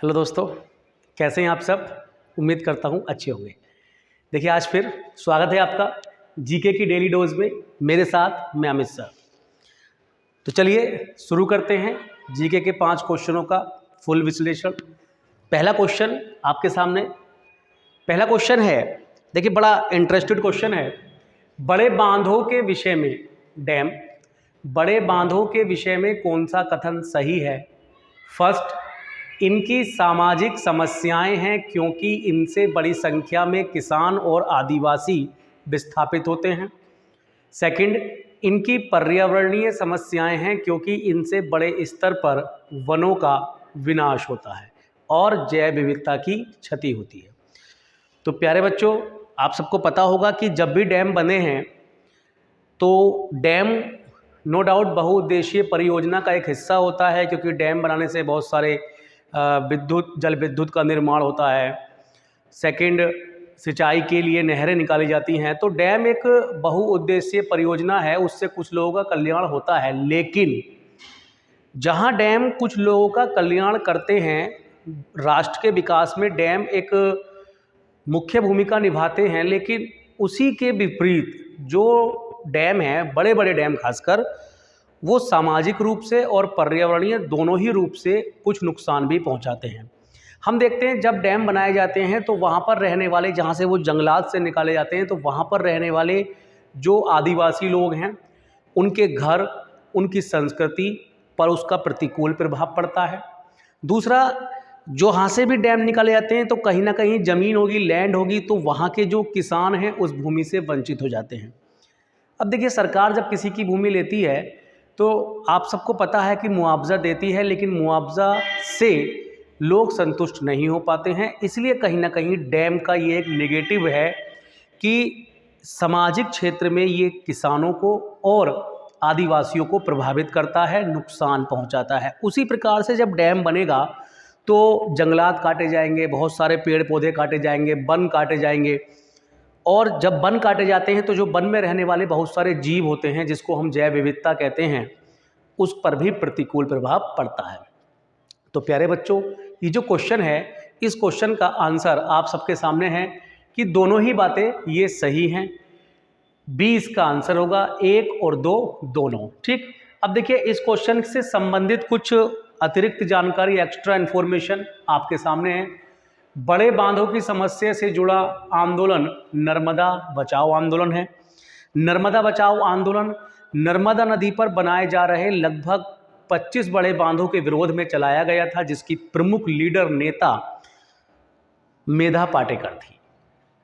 Hello दोस्तों, कैसे हैं आप सब। उम्मीद करता हूँ अच्छे होंगे। देखिए, आज फिर स्वागत है आपका जीके की डेली डोज में, मेरे साथ मैं अमित सर। तो चलिए शुरू करते हैं जीके के 5 क्वेश्चनों का फुल विश्लेषण। पहला क्वेश्चन आपके सामने। पहला क्वेश्चन है, देखिए बड़ा इंटरेस्टेड क्वेश्चन है। बड़े बांधों के विषय में डैम, बड़े बांधों के विषय में कौन सा कथन सही है। फर्स्ट, इनकी सामाजिक समस्याएं हैं क्योंकि इनसे बड़ी संख्या में किसान और आदिवासी विस्थापित होते हैं। सेकंड, इनकी पर्यावरणीय समस्याएं हैं क्योंकि इनसे बड़े स्तर पर वनों का विनाश होता है और जैव विविधता की क्षति होती है। तो प्यारे बच्चों, आप सबको पता होगा कि जब भी डैम बने हैं तो डैम नो डाउट बहुउद्देशीय परियोजना का एक हिस्सा होता है, क्योंकि डैम बनाने से बहुत सारे जल विद्युत का निर्माण होता है। सेकंड, सिंचाई के लिए नहरें निकाली जाती हैं। तो डैम एक बहुउद्देशीय परियोजना है, उससे कुछ लोगों का कल्याण होता है। लेकिन जहां डैम कुछ लोगों का कल्याण करते हैं, राष्ट्र के विकास में डैम एक मुख्य भूमिका निभाते हैं, लेकिन उसी के विपरीत जो डैम हैं, बड़े बड़े डैम खासकर, वो सामाजिक रूप से और पर्यावरणीय दोनों ही रूप से कुछ नुकसान भी पहुंचाते हैं। हम देखते हैं जब डैम बनाए जाते हैं तो वहाँ पर रहने वाले, जहाँ से वो जंगलात से निकाले जाते हैं, तो वहाँ पर रहने वाले जो आदिवासी लोग हैं, उनके घर, उनकी संस्कृति पर उसका प्रतिकूल प्रभाव पड़ता है। दूसरा, जहाँ से भी डैम निकाले जाते हैं तो कहीं ना कहीं ज़मीन होगी, लैंड होगी, तो वहाँ के जो किसान हैं उस भूमि से वंचित हो जाते हैं। अब देखिए, सरकार जब किसी की भूमि लेती है तो आप सबको पता है कि मुआवजा देती है, लेकिन मुआवजा से लोग संतुष्ट नहीं हो पाते हैं। इसलिए कहीं ना कहीं डैम का ये एक नेगेटिव है कि सामाजिक क्षेत्र में ये किसानों को और आदिवासियों को प्रभावित करता है, नुकसान पहुंचाता है। उसी प्रकार से जब डैम बनेगा तो जंगलात काटे जाएंगे, बहुत सारे पेड़ पौधे काटे जाएंगे, वन काटे जाएंगे, और जब वन काटे जाते हैं तो जो वन में रहने वाले बहुत सारे जीव होते हैं, जिसको हम जैव विविधता कहते हैं, उस पर भी प्रतिकूल प्रभाव पड़ता है। तो प्यारे बच्चों, ये जो क्वेश्चन है, इस क्वेश्चन का आंसर आप सबके सामने है कि दोनों ही बातें ये सही हैं। बी इसका आंसर होगा, 1 और 2 दोनों। ठीक। अब देखिए, इस क्वेश्चन से संबंधित कुछ अतिरिक्त जानकारी, एक्स्ट्रा इन्फॉर्मेशन आपके सामने है। बड़े बांधों की समस्या से जुड़ा आंदोलन नर्मदा बचाओ आंदोलन है। नर्मदा बचाओ आंदोलन नर्मदा नदी पर बनाए जा रहे लगभग 25 बड़े बांधों के विरोध में चलाया गया था, जिसकी प्रमुख लीडर नेता मेधा पाटेकर थी।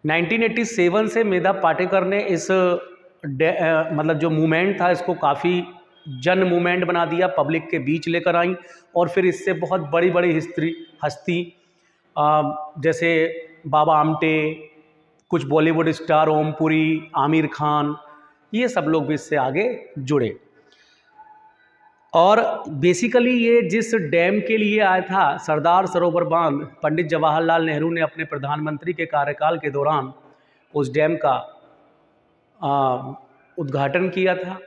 1987 से मेधा पाटेकर ने इस मतलब जो मूवमेंट था, इसको काफ़ी जन मूवमेंट बना दिया, पब्लिक के बीच लेकर आई, और फिर इससे बहुत बड़ी बड़ी हस्ती जैसे बाबा आमटे, कुछ बॉलीवुड स्टार ओमपुरी, आमिर खान, ये सब लोग भी इससे आगे जुड़े। और बेसिकली ये जिस डैम के लिए आया था, सरदार सरोवर बांध, पंडित जवाहरलाल नेहरू ने अपने प्रधानमंत्री के कार्यकाल के दौरान उस डैम का उद्घाटन किया था,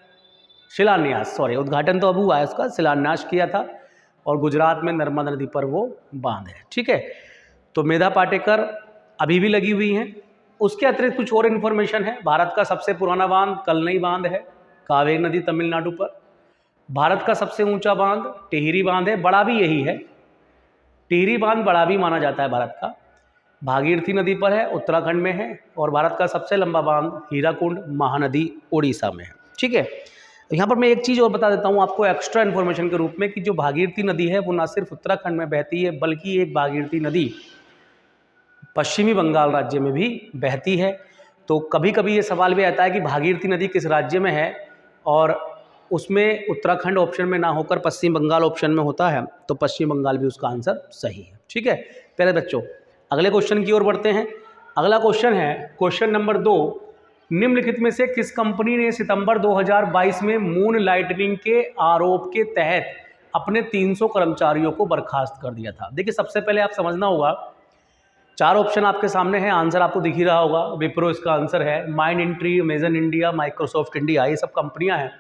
शिलान्यास, उद्घाटन तो अब हुआ है, उसका शिलान्यास किया था, और गुजरात में नर्मदा नदी पर वो बांध है। ठीक है। तो मेधा पाटेकर अभी भी लगी हुई हैं। उसके अतिरिक्त कुछ और इन्फॉर्मेशन है। भारत का सबसे पुराना बांध कलनई बांध है, कावेरी नदी तमिलनाडु पर। भारत का सबसे ऊंचा बांध टिहरी बांध है, बड़ा भी यही है। टिहरी बांध बड़ा भी माना जाता है भारत का। भागीरथी नदी पर है, उत्तराखंड में है। और भारत का सबसे लंबा बांध हीराकुंड महानदी उड़ीसा में है। ठीक है। यहाँ पर मैं एक चीज़ और बता देता हूँ आपको एक्स्ट्रा इन्फॉर्मेशन के रूप में, कि जो भागीरथी नदी है वो ना सिर्फ उत्तराखंड में बहती है, बल्कि एक भागीरथी नदी पश्चिमी बंगाल राज्य में भी बहती है। तो कभी कभी ये सवाल भी आता है कि भागीरथी नदी किस राज्य में है, और उसमें उत्तराखंड ऑप्शन में ना होकर पश्चिम बंगाल ऑप्शन में होता है, तो पश्चिम बंगाल भी उसका आंसर सही है। ठीक है प्यारे बच्चों, अगले क्वेश्चन की ओर बढ़ते हैं। अगला क्वेश्चन है क्वेश्चन नंबर 2। निम्नलिखित में से किस कंपनी ने सितंबर 2022 में मून लाइटनिंग के आरोप के तहत अपने 300 कर्मचारियों को बर्खास्त कर दिया था। देखिए, सबसे पहले आप समझना होगा, 4 ऑप्शन आपके सामने हैं, आंसर आपको दिख ही रहा होगा। विप्रो इसका आंसर है, mind entry, Amazon India, Microsoft India, ये सब कंपनियां हैं।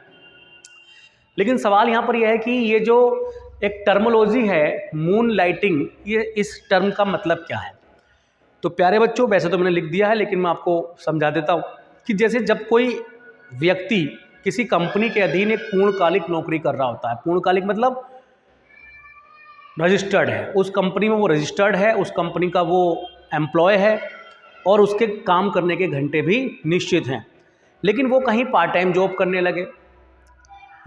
लेकिन सवाल यहाँ पर यह है कि ये जो एक टर्मोलॉजी है मून लाइटिंग, ये इस टर्म का मतलब क्या है। तो प्यारे बच्चों, वैसे तो मैंने लिख दिया है लेकिन मैं आपको समझा देता हूँ कि जैसे जब कोई व्यक्ति किसी कंपनी के अधीन एक पूर्णकालिक नौकरी कर रहा होता है, पूर्णकालिक मतलब रजिस्टर्ड है, उस कंपनी में वो रजिस्टर्ड है, उस कंपनी का वो एम्प्लॉय है और उसके काम करने के घंटे भी निश्चित हैं, लेकिन वो कहीं पार्ट टाइम जॉब करने लगे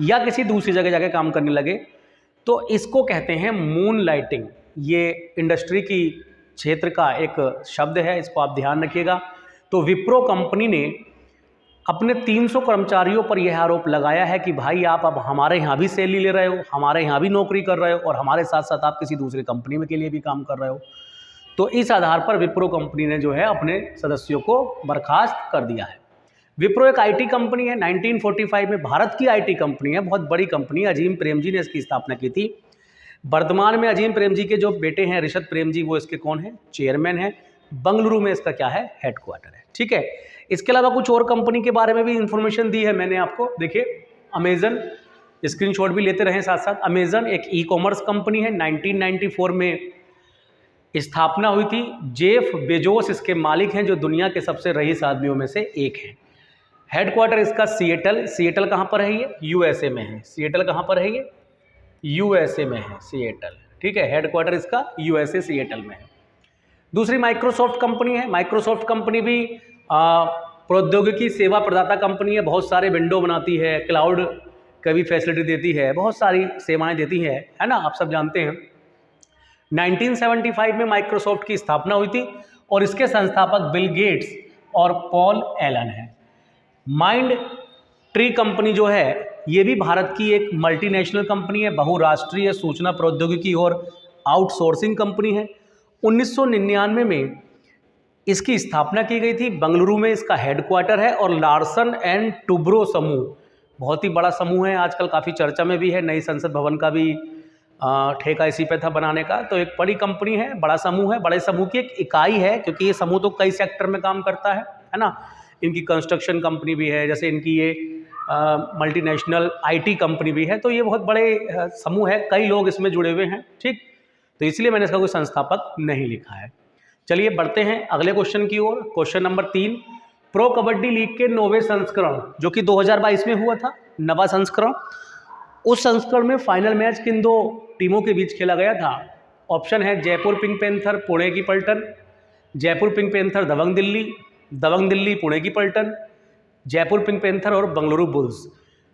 या किसी दूसरी जगह जाके काम करने लगे, तो इसको कहते हैं मून लाइटिंग। ये इंडस्ट्री की क्षेत्र का एक शब्द है, इसको आप ध्यान रखिएगा। तो विप्रो कंपनी ने अपने 300 कर्मचारियों पर यह आरोप लगाया है कि भाई आप अब हमारे यहाँ भी सैलरी ले रहे हो, हमारे यहाँ भी नौकरी कर रहे हो और हमारे साथ साथ आप किसी दूसरी कंपनी में के लिए भी काम कर रहे हो। तो इस आधार पर विप्रो कंपनी ने जो है अपने सदस्यों को बर्खास्त कर दिया है। विप्रो एक आईटी कंपनी है, 1945 में भारत की आईटी कंपनी है, बहुत बड़ी कंपनी है। अजीम प्रेम जी ने इसकी स्थापना की थी। वर्तमान में अजीम प्रेम जी के जो बेटे हैं ऋषभ प्रेम जी, वो इसके कौन है, चेयरमैन है। बंगलुरु में इसका क्या है, हेडक्वार्टर है। ठीक है, इसके अलावा कुछ और कंपनी के बारे में भी इंफॉर्मेशन दी है मैंने आपको। देखिए, अमेजन, स्क्रीनशॉट भी लेते रहें साथ साथ। अमेजन एक ई कॉमर्स कंपनी है, 1994 में स्थापना हुई थी। जेफ बेजोस इसके मालिक हैं, जो दुनिया के सबसे रईस आदमियों में से एक हैं। हेडक्वार्टर इसका सिएटल कहाँ पर है, ये यूएसए में है। सिएटल कहाँ पर है, ये यूएसए में है, सिएटल। ठीक है, हेडक्वार्टर इसका यूएसए सिएटल में है। दूसरी माइक्रोसॉफ्ट कंपनी है। माइक्रोसॉफ्ट कंपनी भी प्रौद्योगिकी सेवा प्रदाता कंपनी है, बहुत सारे विंडो बनाती है, क्लाउड का भी फैसिलिटी देती है, बहुत सारी सेवाएं देती है ना, आप सब जानते हैं। 1975 में माइक्रोसॉफ्ट की स्थापना हुई थी और इसके संस्थापक बिल गेट्स और पॉल एलन हैं। माइंड ट्री कंपनी जो है, ये भी भारत की एक मल्टीनेशनल कंपनी है, बहुराष्ट्रीय सूचना प्रौद्योगिकी और आउटसोर्सिंग कंपनी है। 1999 में इसकी स्थापना की गई थी। बंगलुरु में इसका हेडक्वार्टर है और लार्सन एंड टुब्रो समूह, बहुत ही बड़ा समूह है, आजकल काफ़ी चर्चा में भी है। नई संसद भवन का भी ठेका इसी पे था बनाने का। तो एक बड़ी कंपनी है, बड़ा समूह है, बड़े समूह की एक इकाई है, क्योंकि ये समूह तो कई सेक्टर में काम करता है ना। इनकी कंस्ट्रक्शन कंपनी भी है, जैसे इनकी ये मल्टीनेशनल आईटी कंपनी भी है। तो ये बहुत बड़े समूह है, कई लोग इसमें जुड़े हुए हैं। ठीक, तो इसलिए मैंने इसका कोई संस्थापक नहीं लिखा है। चलिए बढ़ते हैं अगले क्वेश्चन की ओर। Question number 3, Pro Kabaddi League के 9वें संस्करण, जो कि 2022 में हुआ था, नवा संस्करण, उस संस्करण में फाइनल मैच किन दो टीमों के बीच खेला गया था? ऑप्शन है जयपुर पिंक पैंथर पुणे की पलटन, जयपुर पिंक पैंथर दबंग दिल्ली पुणे की पलटन, जयपुर पिंक पैंथर और बंगलुरु बुल्स।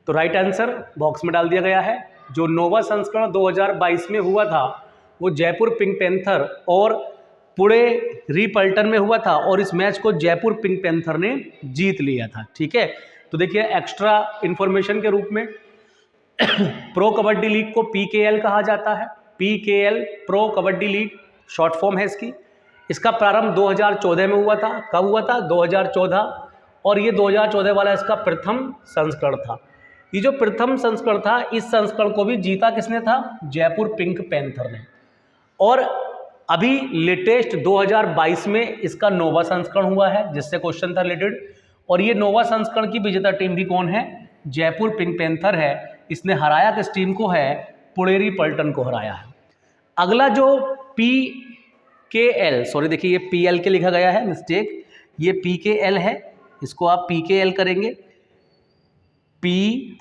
तो राइट आंसर बॉक्स में डाल दिया गया है। जो नोवा संस्करण 2022 में हुआ था वो जयपुर पिंक पैंथर और पुणे रीपल्टन में हुआ था और इस मैच को जयपुर पिंक पैंथर ने जीत लिया था। ठीक है, तो देखिए एक्स्ट्रा इन्फॉर्मेशन के रूप में प्रो कबड्डी लीग को पीकेएल कहा जाता है। PKL pro Kabaddi league short form है इसकी। इसका प्रारंभ 2014 में हुआ था। कब हुआ था? 2014। और ये 2014 वाला इसका प्रथम संस्करण था। ये जो प्रथम संस्करण था, इस संस्करण को भी जीता किसने था? जयपुर पिंक पैंथर ने। और अभी लेटेस्ट 2022 में इसका नोवा संस्करण हुआ है, जिससे क्वेश्चन था रिलेटेड। और ये नोवा संस्करण की विजेता टीम भी कौन है? जयपुर पिंक पैंथर है। इसने हराया किस टीम को है? पुणेरी पलटन को हराया है। अगला जो पीकेएल, सॉरी देखिए ये पीएल के लिखा गया है, मिस्टेक, ये पीकेएल है, इसको आप पीकेएल करेंगे, पीकेएल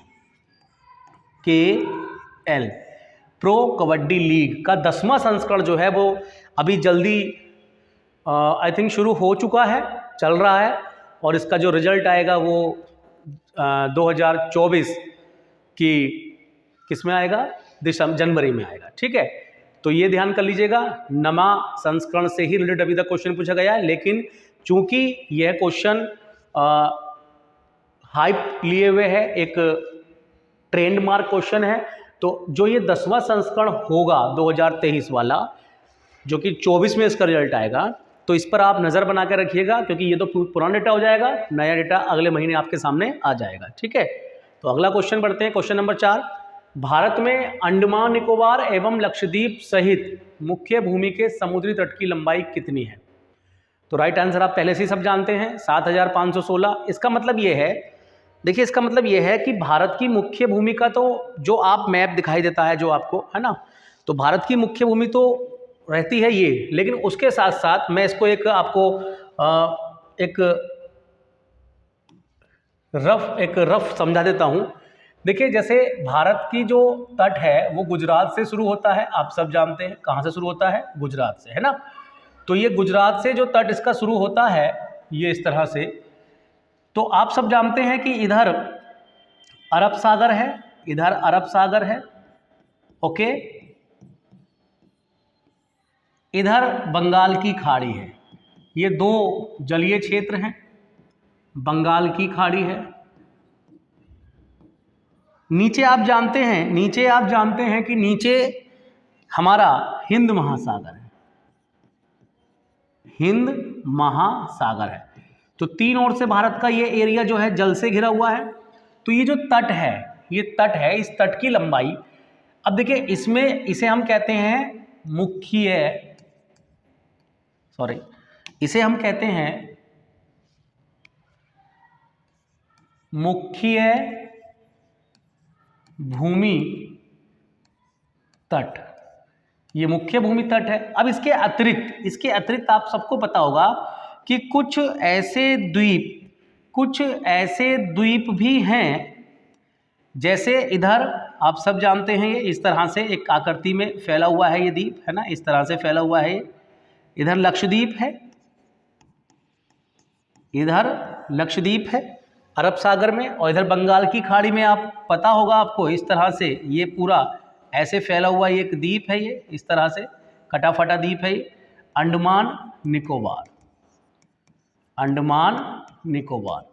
प्रो कबड्डी लीग का 10वां संस्करण जो है वो अभी जल्दी आई थिंक शुरू हो चुका है, चल रहा है। और इसका जो रिजल्ट आएगा वो 2024 की किस में आएगा? जनवरी में आएगा। ठीक है, तो ये ध्यान कर लीजिएगा, नमा संस्करण से ही रिलेटेड अभी तक क्वेश्चन पूछा गया है। लेकिन चूंकि यह क्वेश्चन हाइप लिए हुए है, एक ट्रेंड मार्क क्वेश्चन है, तो जो ये 10वां संस्करण होगा 2023 वाला, जो कि 24 में इसका रिजल्ट आएगा, तो इस पर आप नज़र बना के रखिएगा, क्योंकि ये तो पुराना डेटा हो जाएगा, नया डेटा अगले महीने आपके सामने आ जाएगा। ठीक है, तो अगला क्वेश्चन बढ़ते हैं। क्वेश्चन नंबर 4, भारत में अंडमान निकोबार एवं लक्षद्वीप सहित मुख्य भूमि के समुद्री तट की लंबाई कितनी है? तो राइट आंसर आप पहले से ही सब जानते हैं, 7516। इसका मतलब ये है, देखिए इसका मतलब ये है कि भारत की मुख्य भूमि का, तो जो आप मैप दिखाई देता है जो आपको, है ना, तो भारत की मुख्य भूमि तो रहती है ये, लेकिन उसके साथ साथ मैं इसको एक आपको एक रफ समझा देता हूँ। देखिए, जैसे भारत की जो तट है वो गुजरात से शुरू होता है, आप सब जानते हैं कहाँ से शुरू होता है, गुजरात से, है ना। तो ये गुजरात से जो तट इसका शुरू होता है ये इस तरह से, तो आप सब जानते हैं कि इधर अरब सागर है, इधर अरब सागर है, ओके, इधर बंगाल की खाड़ी है, ये दो जलीय क्षेत्र हैं, बंगाल की खाड़ी है। नीचे आप जानते हैं कि नीचे हमारा हिंद महासागर है, हिंद महासागर है। तो तीन ओर से भारत का ये एरिया जो है जल से घिरा हुआ है। तो ये जो तट है, ये तट है, इस तट की लंबाई, अब देखिए इसमें इसे हम कहते हैं इसे हम कहते हैं मुख्य भूमि तट, ये मुख्य भूमि तट है। अब इसके अतिरिक्त आप सबको पता होगा कि कुछ ऐसे द्वीप भी हैं, जैसे इधर आप सब जानते हैं ये इस तरह से एक आकृति में फैला हुआ है, ये द्वीप है ना, इस तरह से फैला हुआ है। इधर लक्षद्वीप है अरब सागर में, और इधर बंगाल की खाड़ी में आप पता होगा आपको इस तरह से ये पूरा ऐसे फैला हुआ एक द्वीप है, ये इस तरह से कटा फटा द्वीप है, अंडमान निकोबार।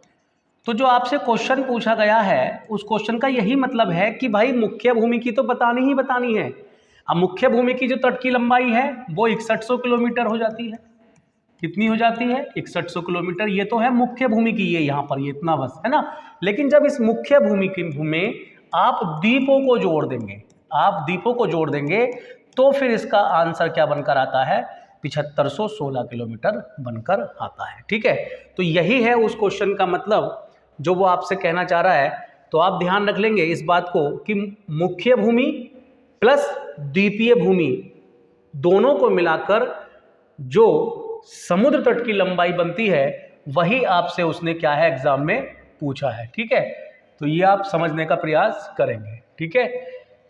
तो जो आपसे क्वेश्चन पूछा गया है उस क्वेश्चन का यही मतलब है कि भाई मुख्य भूमि की तो बतानी है। अब मुख्य भूमि की जो तट की लंबाई है वो 6100 किलोमीटर हो जाती है। कितनी हो जाती है? 6100 किलोमीटर। ये तो है मुख्य भूमि की, ये यहाँ पर ये इतना बस है ना। लेकिन जब इस मुख्य भूमि में आप द्वीपों को जोड़ देंगे तो फिर इसका आंसर क्या बनकर आता है? 7516 किलोमीटर बनकर आता है। ठीक है, तो यही है उस क्वेश्चन का मतलब जो वो आपसे कहना चाह रहा है। तो आप ध्यान रख लेंगे इस बात को कि मुख्य भूमि प्लस द्वीपीय भूमि दोनों को मिलाकर जो समुद्र तट की लंबाई बनती है वही आपसे उसने क्या है एग्जाम में पूछा है। ठीक है, तो ये आप समझने का प्रयास करेंगे। ठीक है,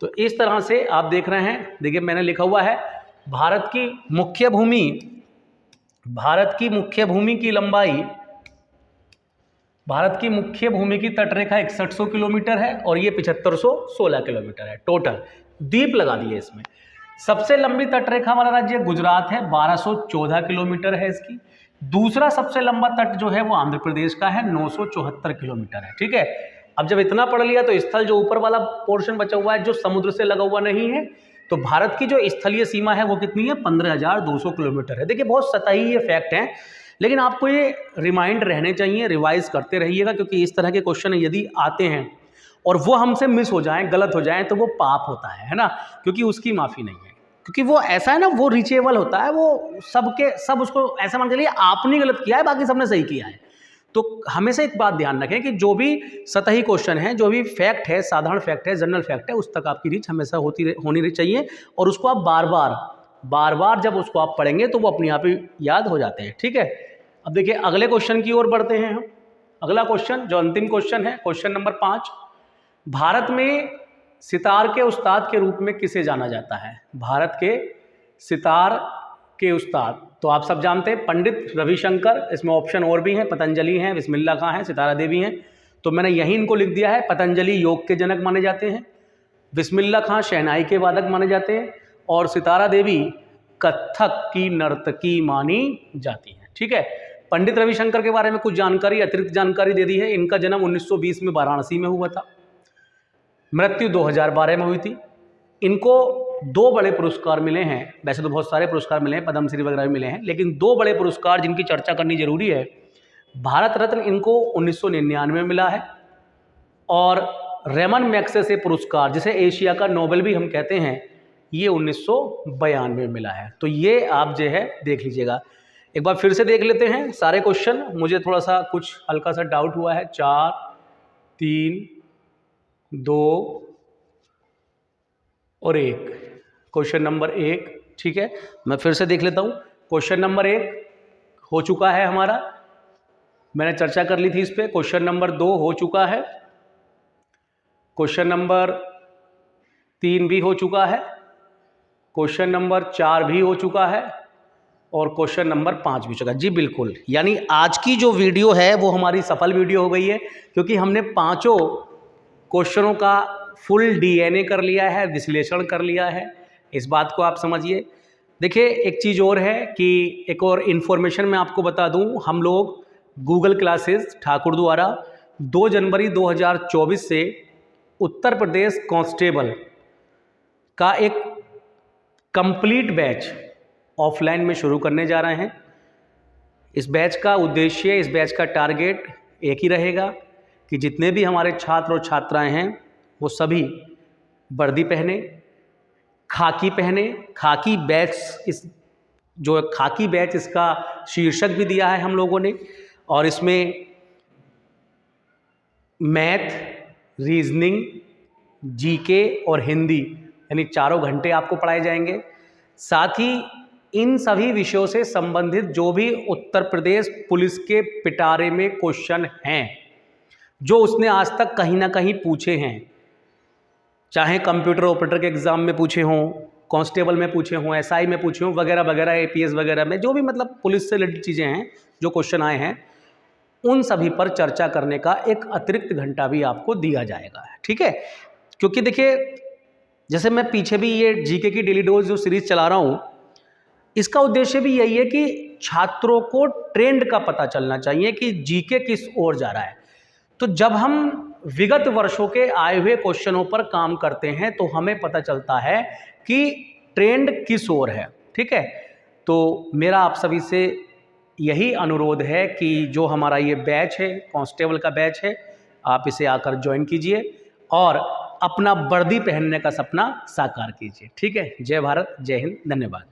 तो इस तरह से आप देख रहे हैं, देखिए मैंने लिखा हुआ है भारत की मुख्य भूमि की लंबाई, भारत की मुख्य भूमि की तटरेखा 6100 किलोमीटर है और ये 7516 किलोमीटर है टोटल। द्वीप लगा दिए इसमें। सबसे लंबी तटरेखा वाला राज्य गुजरात है, 1214 किलोमीटर है इसकी। दूसरा सबसे लंबा तट जो है वो आंध्र प्रदेश का है, 974 किलोमीटर है। ठीक है, अब जब इतना पढ़ लिया तो स्थल जो ऊपर वाला पोर्शन बचा हुआ है जो समुद्र से लगा हुआ नहीं है, तो भारत की जो स्थलीय सीमा है वो कितनी है? 15,200 किलोमीटर है। देखिए बहुत सतही ये फैक्ट है, लेकिन आपको ये रिमाइंड रहने चाहिए, रिवाइज करते रहिएगा, क्योंकि इस तरह के क्वेश्चन यदि आते हैं और वो हमसे मिस हो जाएं, गलत हो जाएं, तो वो पाप होता है ना, क्योंकि उसकी माफ़ी नहीं है। क्योंकि वो ऐसा है ना, वो रीचेबल होता है, वो सब उसको ऐसा मान के लिए आपने गलत किया है बाकी सबने सही किया है। तो हमेशा एक बात ध्यान रखें कि जो भी सतही क्वेश्चन है, जो भी फैक्ट है, साधारण फैक्ट है, जनरल फैक्ट है, उस तक आपकी रीच हमेशा होनी चाहिए, और उसको आप बार बार जब उसको आप पढ़ेंगे तो वो अपने आप ही याद हो जाते हैं। ठीक है, अब देखिए अगले क्वेश्चन की ओर बढ़ते हैं हम। अगला क्वेश्चन जो अंतिम क्वेश्चन है, क्वेश्चन नंबर 5, भारत में सितार के उस्ताद के रूप में किसे जाना जाता है? भारत के सितार के उस्ताद तो आप सब जानते हैं पंडित रविशंकर, इसमें ऑप्शन और भी हैं, पतंजलि हैं, बिस्मिल्लाह खां हैं, सितारा देवी हैं। तो मैंने यही इनको लिख दिया है। पतंजलि योग के जनक माने जाते हैं, बिस्मिल्लाह खां शहनाई के वादक माने जाते हैं, और सितारा देवी कथक की नर्तकी मानी जाती हैं। ठीक है, पंडित रविशंकर के बारे में कुछ जानकारी, अतिरिक्त जानकारी दे दी है। इनका जन्म 1920 में वाराणसी में हुआ था, मृत्यु 2012 में हुई थी। इनको 2 बड़े पुरस्कार मिले हैं, वैसे तो बहुत सारे पुरस्कार मिले हैं, पद्मश्री वगैरह भी मिले हैं, लेकिन 2 बड़े पुरस्कार जिनकी चर्चा करनी जरूरी है। भारत रत्न इनको 1999 में मिला है, और रेमन मैग्सेसे पुरस्कार जिसे एशिया का नोबेल भी हम कहते हैं, ये 1992 में मिला है। तो ये आप जो है देख लीजिएगा। एक बार फिर से देख लेते हैं सारे क्वेश्चन, मुझे थोड़ा सा कुछ हल्का सा डाउट हुआ है। 4, 3, 2 और 1, क्वेश्चन नंबर 1, ठीक है, मैं फिर से देख लेता हूँ। क्वेश्चन नंबर 1 हो चुका है हमारा, मैंने चर्चा कर ली थी इस पे। क्वेश्चन नंबर 2 हो चुका है, क्वेश्चन नंबर 3 भी हो चुका है, क्वेश्चन नंबर 4 भी हो चुका है और क्वेश्चन नंबर 5 भी हो चुका है। जी बिल्कुल, यानी आज की जो वीडियो है वो हमारी सफल वीडियो हो गई है, क्योंकि हमने पांचों क्वेश्चनों का फुल डीएनए कर लिया है, विश्लेषण कर लिया है। इस बात को आप समझिए। देखिए एक चीज़ और है कि एक और इन्फॉर्मेशन मैं आपको बता दूं, हम लोग गूगल क्लासेस ठाकुर द्वारा 2 जनवरी 2024 से उत्तर प्रदेश कांस्टेबल का एक कंप्लीट बैच ऑफलाइन में शुरू करने जा रहे हैं। इस बैच का उद्देश्य, इस बैच का टारगेट एक ही रहेगा कि जितने भी हमारे छात्र और छात्राएं हैं वो सभी वर्दी पहने, खाकी पहने। खाकी बैच, इस जो खाकी बैच इसका शीर्षक भी दिया है हम लोगों ने, और इसमें मैथ, रीजनिंग, जीके और हिंदी यानी 4 घंटे आपको पढ़ाए जाएंगे। साथ ही इन सभी विषयों से संबंधित जो भी उत्तर प्रदेश पुलिस के पिटारे में क्वेश्चन हैं, जो उसने आज तक कहीं ना कहीं पूछे हैं, चाहे कंप्यूटर ऑपरेटर के एग्ज़ाम में पूछे हों, कांस्टेबल में पूछे हों, एसआई में पूछे हों, वगैरह वगैरह, एपीएस वगैरह में, जो भी मतलब पुलिस से रिलेटेड चीज़ें हैं, जो क्वेश्चन आए हैं, उन सभी पर चर्चा करने का एक अतिरिक्त घंटा भी आपको दिया जाएगा, ठीक है। क्योंकि देखिए जैसे मैं पीछे भी ये जीके की डेली डोज जो सीरीज चला रहा हूँ, इसका उद्देश्य भी यही है कि छात्रों को ट्रेंड का पता चलना चाहिए कि जीके किस ओर जा रहा है। तो जब हम विगत वर्षों के आए हुए क्वेश्चनों पर काम करते हैं तो हमें पता चलता है कि ट्रेंड किस ओर है, ठीक है। तो मेरा आप सभी से यही अनुरोध है कि जो हमारा ये बैच है, कांस्टेबल का बैच है, आप इसे आकर ज्वाइन कीजिए और अपना वर्दी पहनने का सपना साकार कीजिए, ठीक है। जय भारत, जय हिंद, धन्यवाद।